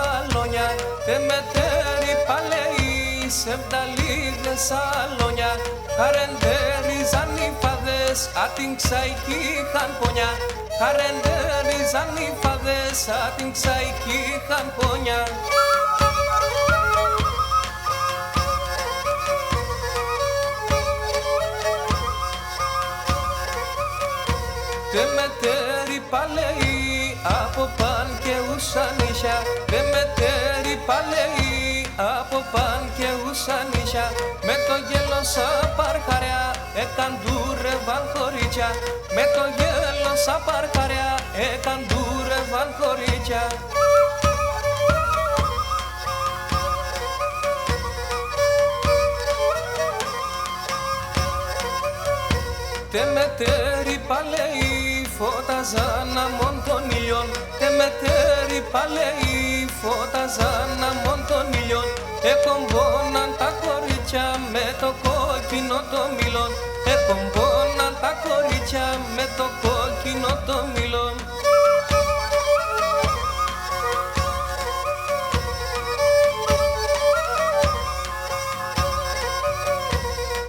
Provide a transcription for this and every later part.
σαλόνια, τε μετέρι παλαιοί σε βδαλίδες σαλόνια, χαρεντέριζαν οι φάδες, απ' την Ξαϊκή είχαν πονιά, χαρεντέριζαν οι φάδες, απ' την Ξαϊκή είχαν πονιά. Τε μετέρι παλαιοί από παν και ουσανίσια, τε μετέρι παλαιοί από παν και ουσανίσια, με το γέλο σαν παρχαριά εκαντούρευαν κορίτσια, με το γέλο σαν παρχαριά εκαντούρευαν κορίτσια. Τε μετέρι παλαιοί φώταζαν αμόν των ήλιων, τε μετέρι παλαιοί φώταζαν αμόν των ήλιων, εκομπώναν τα κορίτσια με το κόκκινο το μήλον, εκομπώναν τα κορίτσια με το κόκκινο το μήλον.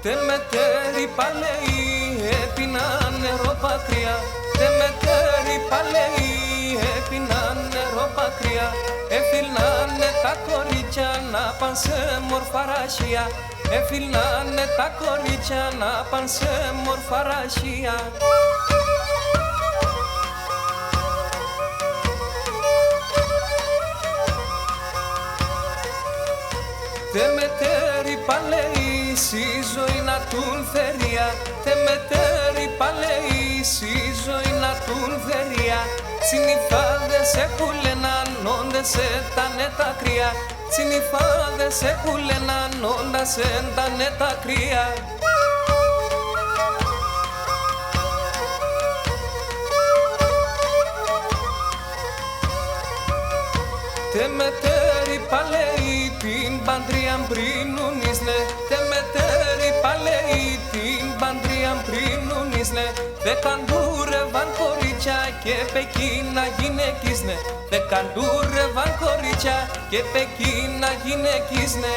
Τε μετέρι παλαιοί έπιναν νερό πακριά, τε μετέρι παλαιοί έπιναν νερό πακριά, εφυλνάνε τα κορίτσια να παν σε μορφαράσια, εφυλνάνε τα κορίτσια να παν σε μορφαράσια. Τε μετέρι παλαιοί η ζωή να τουν θερία, τε μετέρι παλαιοί η ζωή να τουν θερία, τσινιφάδες έχουλεναν όντες έτανε τα κρύα, τσινιφάδες έχουλεναν όντας έτανε τα κρύα. Τε μετέρι παλαιοί την παντρίαν πρίνουνισνε, τε μετέρι παλαιοί την παντρίαν πρίνουνισνε, δε καντούρευαν κορίτσια και πεκίνα γυναικίσνε, δε καντούρευαν κορίτσια και πεκίνα γυναικίσνε.